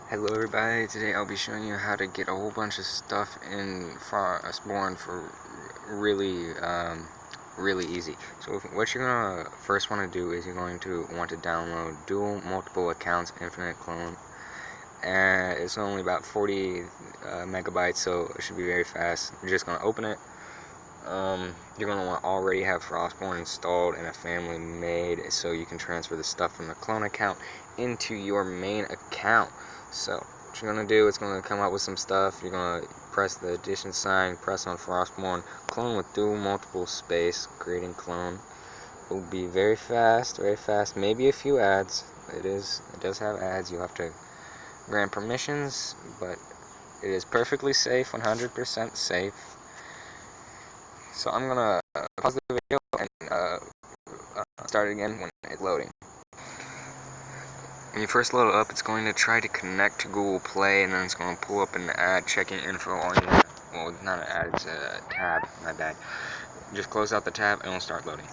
Hello everybody, today I'll be showing you how to get a whole bunch of stuff in FROSTBORN for really easy. So what you're going to first want to do is you're going to want to download dual multiple accounts infinite clone, and it's only about 40 megabytes, so it should be very fast. You're just going to open it. You're going to want to already have FROSTBORN installed and a family made so you can transfer the stuff from the clone account into your main account. So what you're going to do, it's going to come up with some stuff. You're going to press the addition sign, press on FROSTBORN, clone with dual multiple space, creating clone. It will be very fast, maybe a few ads. It does have ads. You have to grant permissions, but it is perfectly safe, 100% safe. So I'm going to pause the video and start it again when it's loading. When you first load it up, it's going to try to connect to Google Play, and then it's going to pull up an ad checking info on your, well, not an ad, it's a tab, my bad. Just close out the tab and it'll start loading.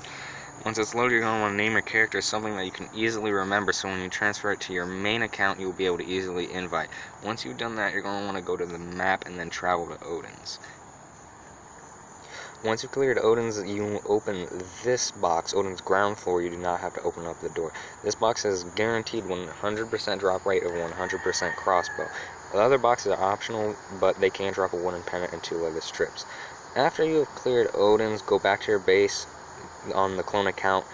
Once it's loaded, you're going to want to name your character something that you can easily remember, so when you transfer it to your main account, you'll be able to easily invite. Once you've done that, you're going to want to go to the map and then travel to Odins. Once you've cleared Odins, you open this box, Odins ground floor. You do not have to open up the door. This box has guaranteed 100% drop rate of 100% crossbow. The other boxes are optional, but they can drop a wooden pennant and 2 leather strips. After you have cleared Odins, go back to your base on the clone account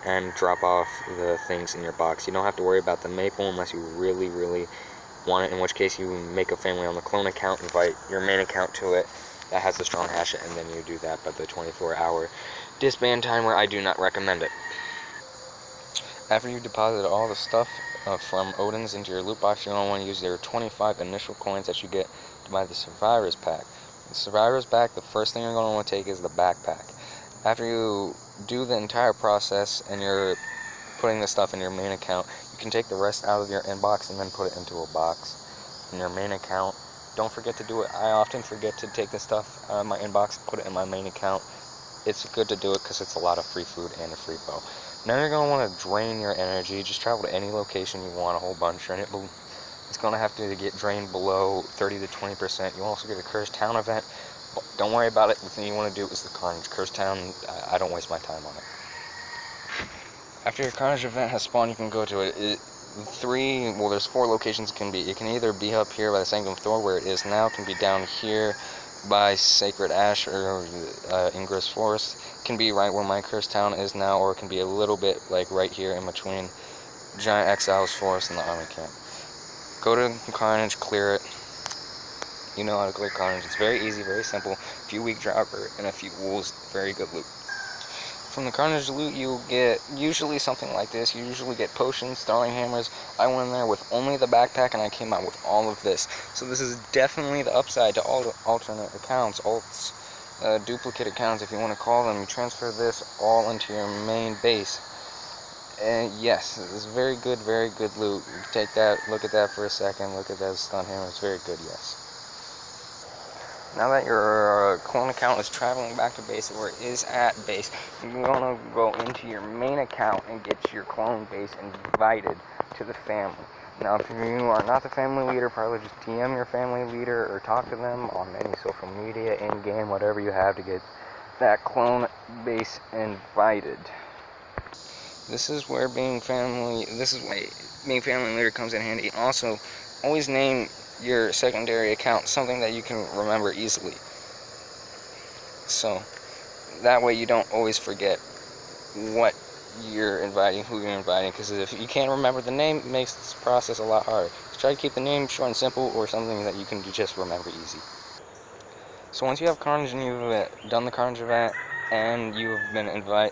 and drop off the things in your box. You don't have to worry about the maple unless you really want it, in which case you make a family on the clone account, invite your main account to it. That has the strong hatchet, and then you do that by the 24-hour disband timer. I do not recommend it. After you deposit all the stuff from Odins into your loot box, you're going to want to use their 25 initial coins that you get to buy the survivor's pack. The survivor's pack, the first thing you're going to want to take is the backpack. After you do the entire process and you're putting the stuff in your main account, you can take the rest out of your inbox and then put it into a box in your main account. Don't forget to do it. I often forget to take the stuff out of my inbox and put it in my main account. It's good to do it because it's a lot of free food and a free bow. Now you're going to want to drain your energy. Just travel to any location you want, a whole bunch, and it's going to have to get drained below 30 to 20%. You also get a Cursed Town event. Don't worry about it. The thing you want to do is the Carnage. Cursed Town, I don't waste my time on it. After your Carnage event has spawned, you can go to it. There's 4 locations it can be. It can either be up here by the Sanctum Thor, where it is now. It can be down here by Sacred Ash or Ingress Forest. It can be right where my Cursed Town is now, or it can be a little bit like right here in between Giant Exiles Forest and the Army Camp. Go to Carnage, clear it. You know how to clear Carnage. It's very easy, very simple. A few weak dropper and a few wolves. Very good loot. From the Carnage loot, you get usually something like this. You usually get potions, throwing hammers. I went in there with only the backpack, and I came out with all of this. So this is definitely the upside to all the alternate accounts, alts, duplicate accounts, if you want to call them. You transfer this all into your main base. And yes, this is very good loot. You take that, look at that for a second, look at that stun hammer. It's very good, yes. Now that your clone account is traveling back to base, or is at base, you're going to go into your main account and get your clone base invited to the family. Now, if you are not the family leader, probably just DM your family leader or talk to them on any social media, in-game, whatever you have to get that clone base invited. This is where being family leader comes in handy. Also, always name your secondary account something that you can remember easily, so that way you don't always forget what you're inviting, who you're inviting, because if you can't remember the name, it makes this process a lot harder. So try to keep the name short and simple, or something that you can just remember easy. So once you have Carnage and you've done the Carnage event and you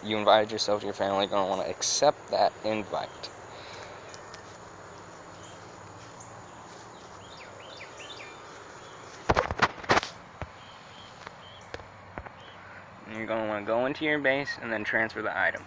invited yourself to your family, you're going to want to accept that invite. You're going to want to go into your base and then transfer the items.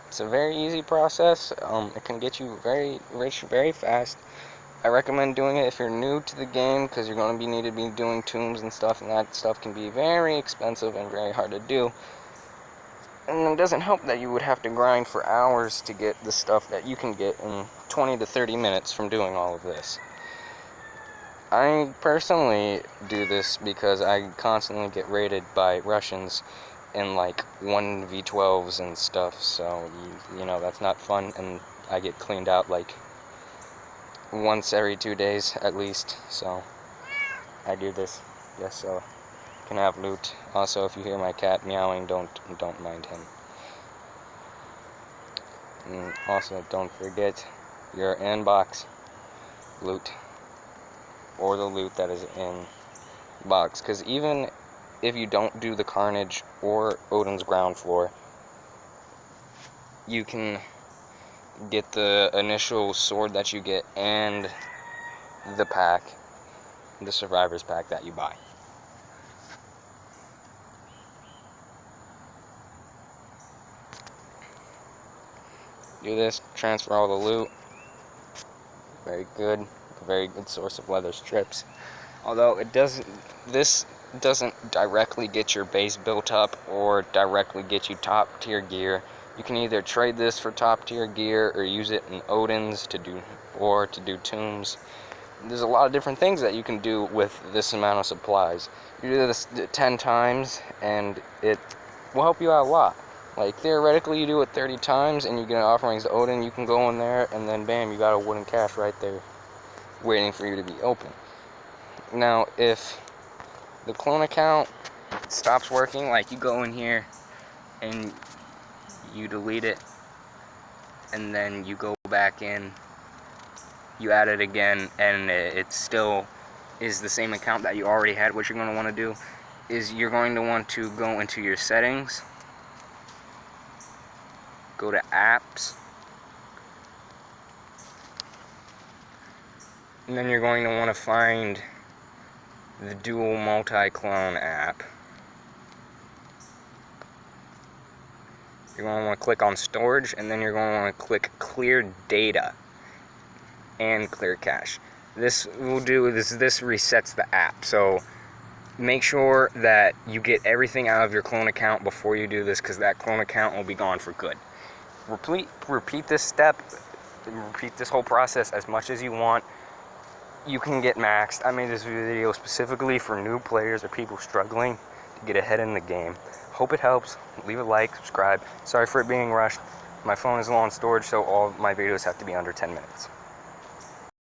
It's a very easy process. It can get you very rich very fast. I recommend doing it if you're new to the game, because you're going to need to be doing tombs and stuff, and that stuff can be very expensive and very hard to do. And it doesn't help that you would have to grind for hours to get the stuff that you can get in 20 to 30 minutes from doing all of this. I personally do this because I constantly get raided by Russians in like 1v12s and stuff, so you know that's not fun, and I get cleaned out like once every 2 days at least, so I do this just so I can have loot. Also, if you hear my cat meowing, don't mind him. And also, don't forget your inbox loot, or the loot that is in box, because even if you don't do the Carnage or Odin's ground floor, you can get the initial sword that you get and the pack, the survivor's pack that you buy. Do this, transfer all the loot. Very good, a very good source of leather strips. Although this doesn't directly get your base built up or directly get you top tier gear. You can either trade this for top tier gear or use it in Odins to do tombs. There's a lot of different things that you can do with this amount of supplies. You do this 10 times and it will help you out a lot. Like theoretically, you do it 30 times and you get an offerings to Odin, you can go in there and then bam, you got a wooden cache right there waiting for you to be open. Now, if the clone account stops working, like you go in here and you delete it, and then you go back in, you add it again, and it still is the same account that you already had, what you're going to want to do is you're going to want to go into your settings, go to apps, and then you're going to want to find the dual multi-clone app. You're going to want to click on storage, and then you're going to want to click clear data and clear cache. This will do this resets the app, so make sure that you get everything out of your clone account before you do this, because that clone account will be gone for good. Repeat this step, repeat this whole process as much as you want. You can get maxed. I made this video specifically for new players or people struggling to get ahead in the game. Hope it helps. Leave a like, subscribe. Sorry for it being rushed. My phone is low on storage, so all my videos have to be under 10 minutes.